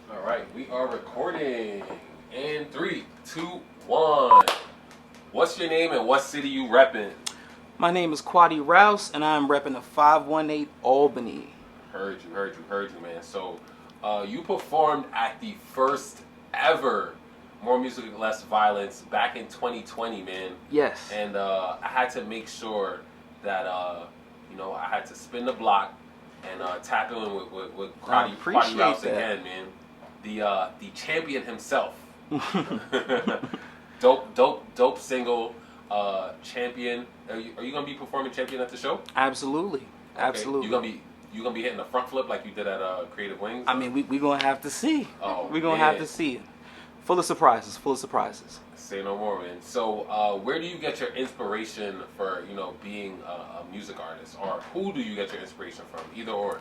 All right, we are recording. In 3, 2, 1. What's your name and what city you repping? My name is Quady Rouse, and I'm repping the 518 Albany. Heard you, man. So, you performed at the first ever More Music, Less Violence back in 2020, man. Yes. And I had to make sure that, I had to spin the block and tap in with Quady Rouse again, man. The champion himself. dope single, champion. Are you gonna be performing champion at the show? Absolutely. Okay. Absolutely. You gonna be hitting a front flip like you did at Creative Wings? I mean, we gonna have to see. Oh, we're gonna have to see. Full of surprises. Say no more, man. So, where do you get your inspiration for being a music artist, or who do you get your inspiration from? Either or.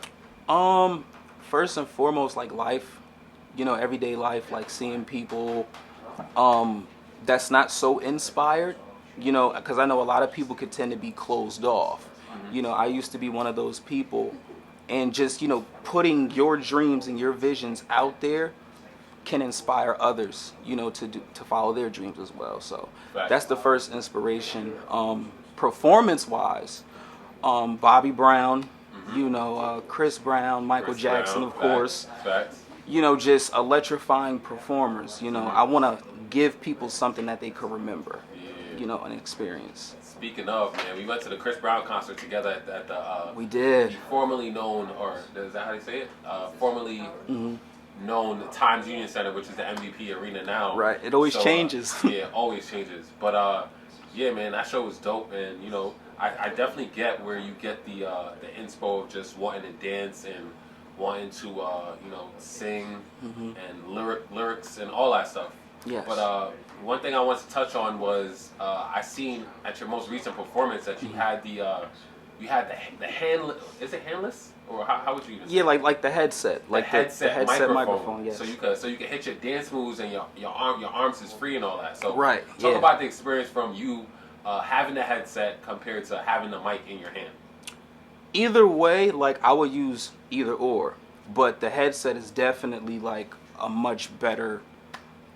First and foremost, like life, everyday life, like seeing people, that's not so inspired, because I know a lot of people could tend to be closed off. Mm-hmm. I used to be one of those people, and just, putting your dreams and your visions out there can inspire others, to follow their dreams as well. So that's the first inspiration. Performance-wise, Bobby Brown, Chris Brown, Michael Jackson, of course. Facts. Just electrifying performers. I want to give people something that they could remember, an experience. Speaking of, man, we went to the Chris Brown concert together at the we did. The formerly known, or is that how they say it? Formerly known Times Union Center, which is the MVP arena now. Right. It always changes. Yeah, always changes. But yeah, man, that show was dope, and I definitely get where you get the inspo of just wanting to dance and wanting to sing and lyrics and all that stuff. Yes. But one thing I wanted to touch on was I seen at your most recent performance that you had the handless. Is it handless, or how would you even say? Yeah, like the headset, like the headset microphone. Yes. So you can hit your dance moves and your arms is free and all that. So right. Talk about the experience from you having the headset compared to having the mic in your hand. Either way, like I would use either or, but the headset is definitely like a much better,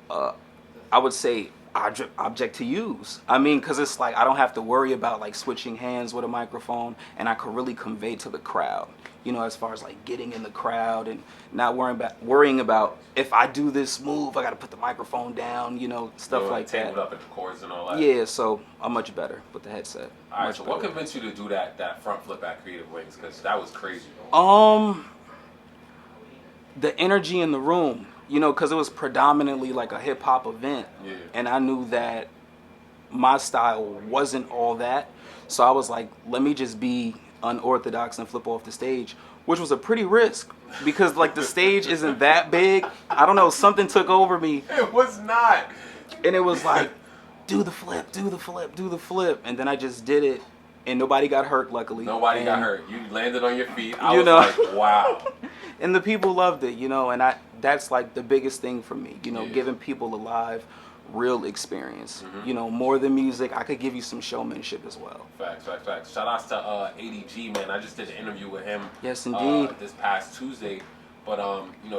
I would say, object to use. I mean, because it's like I don't have to worry about like switching hands with a microphone, and I could really convey to the crowd, as far as like getting in the crowd and not worrying about if I do this move, I got to put the microphone down, stuff like that. Tangled up in the cords and all that. Yeah, so I'm much better with the headset. All right, so what convinced you to do that front flip at Creative Wings? Because that was crazy. The energy in the room. Because it was predominantly like a hip hop event, and I knew that my style wasn't all that, so I was like, let me just be unorthodox and flip off the stage, which was a pretty risk because like the stage isn't that big. I don't know, something took over me. It was not, and it was like, do the flip, and then I just did it, and nobody got hurt. Luckily, nobody got hurt. You landed on your feet. I was like, wow. And the people loved it, and that's like the biggest thing for me, giving people a live, real experience. More than music, I could give you some showmanship as well. Facts. Shout outs to ADG, man. I just did an interview with him. Yes, indeed. This past Tuesday. But,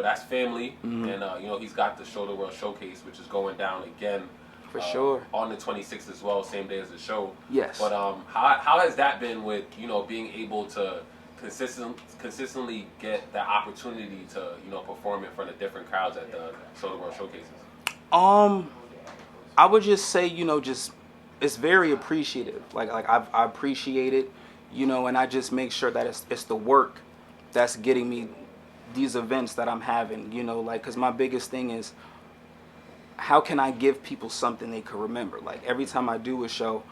that's family. And, he's got the Show the World Showcase, which is going down again. For sure. On the 26th as well, same day as the show. Yes. But how has that been with, being able to consistently get the opportunity to perform in front of different crowds at the Soda World Showcases? I would just say just it's very appreciative. Like I appreciate it, and I just make sure that it's the work that's getting me these events that I'm having. Because my biggest thing is how can I give people something they could remember? Like every time I do a show,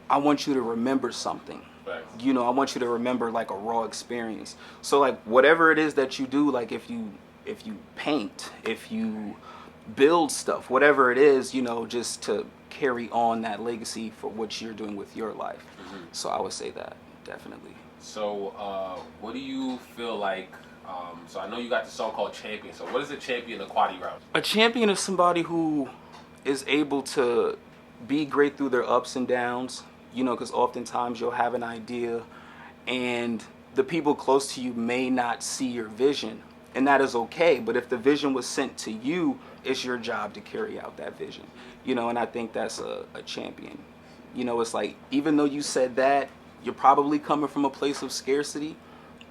I want you to remember something. I want you to remember like a raw experience. So like whatever it is that you do, like if you paint, if you build stuff, whatever it is, just to carry on that legacy for what you're doing with your life. So I would say that, definitely. So what do you feel like, so I know you got the song called Champion. So what is a champion of Quady Rouse? A champion is somebody who is able to be great through their ups and downs. Because oftentimes you'll have an idea and the people close to you may not see your vision and that is okay. But if the vision was sent to you, it's your job to carry out that vision, and I think that's a champion. It's like, even though you said that, you're probably coming from a place of scarcity.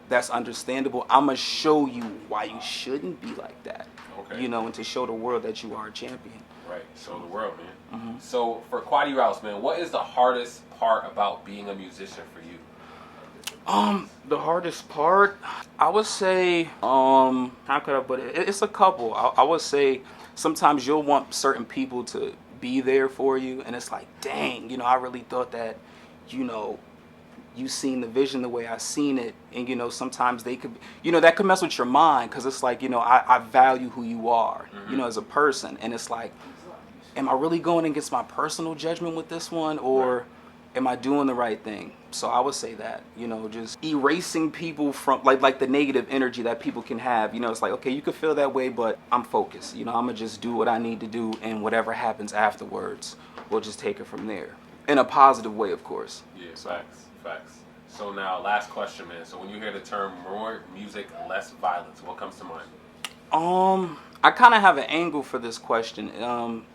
That's understandable. I'm going to show you why you shouldn't be like that, okay. And to show the world that you are a champion. Right, show the world, man. So for Quady Rouse, man, what is the hardest part about being a musician for you? The hardest part, I would say, how could I put it? It's a couple. I would say sometimes you'll want certain people to be there for you, and it's like, dang, I really thought that, you seen the vision the way I seen it, and sometimes they could, that could mess with your mind, because it's like, I value who you are, as a person, and it's like, am I really going against my personal judgment with this one, or am I doing the right thing? So I would say that, just erasing people from like the negative energy that people can have. It's like, okay, you could feel that way, but I'm focused. I'm gonna just do what I need to do, and whatever happens afterwards, we'll just take it from there, in a positive way, of course. Yeah, facts. So now, last question, man. So when you hear the term more music, less violence, what comes to mind? I kind of have an angle for this question,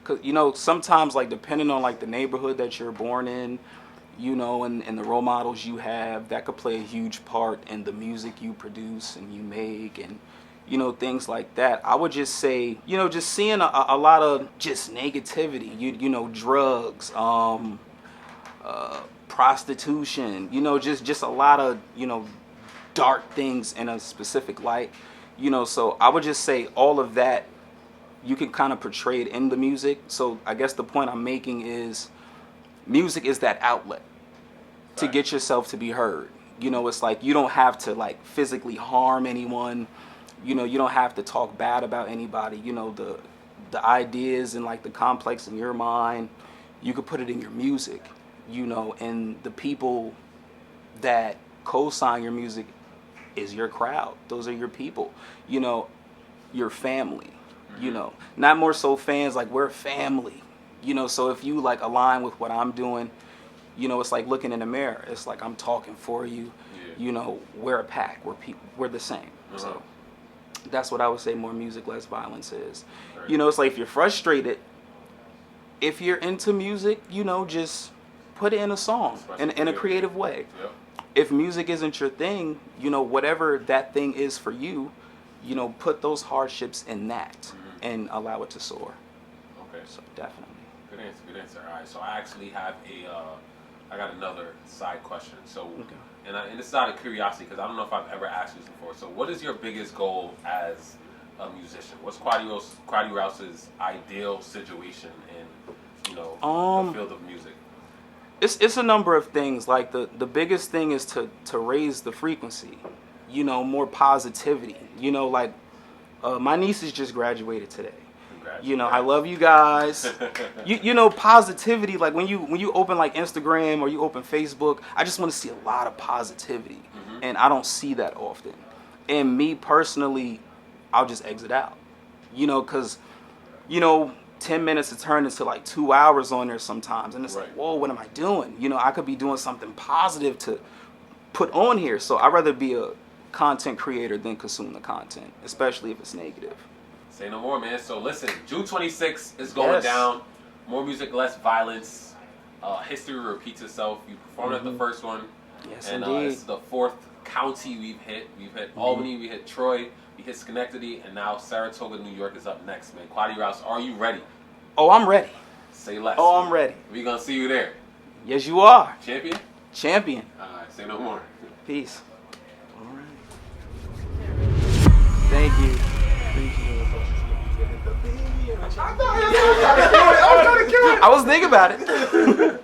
cause sometimes, like, depending on like the neighborhood that you're born in, and the role models you have, that could play a huge part in the music you produce and you make, and things like that. I would just say, just seeing a lot of just negativity, drugs, prostitution, just a lot of, dark things in a specific light, so I would just say all of that, you can kind of portray it in the music. So I guess the point I'm making is, music is that outlet to get yourself to be heard. It's like, you don't have to like physically harm anyone, you don't have to talk bad about anybody, the ideas and like the complex in your mind, you could put it in your music, and the people that co-sign your music is your crowd. Those are your people, your family, not more so fans, like, we're family, so if you like align with what I'm doing, it's like looking in the mirror. It's like, I'm talking for you, we're a pack, we're people, we're the same. So that's what I would say more music, less violence is. It's like, if you're frustrated, if you're into music, just put it in a song, in a creative way. If music isn't your thing, whatever that thing is for you, put those hardships in that, and allow it to soar. Okay. So definitely. Good answer. All right, so I actually have I got another side question. So, and this is out of curiosity, because I don't know if I've ever asked you this before. So what is your biggest goal as a musician? What's Quady Rouse's ideal situation in, the field of music? It's a number of things. Like, the biggest thing is to raise the frequency, more positivity. Like, my nieces just graduated today. I love you guys. Positivity, like when you open like Instagram or you open Facebook, I just want to see a lot of positivity, and I don't see that often. And me personally, I'll just exit out, because 10 minutes to turn into like 2 hours on there sometimes, and it's like, whoa, what am I doing? I could be doing something positive to put on here. So I'd rather be a content creator than consume the content, especially if it's negative. Say no more, man. So listen, June 26th is going down. More music, less violence. History repeats itself. You performed at the first one. Yes, and indeed. This is the 4th county we've hit. We've hit Albany, we hit Troy, we hit Schenectady, and now Saratoga, New York is up next, man. Quady Rouse, are you ready? Oh, I'm ready. Say less. Oh, I'm ready. We're going to see you there. Yes, you are. Champion? Champion. All right, say no more. Peace. All right. Thank you. Appreciate it. I was thinking about it.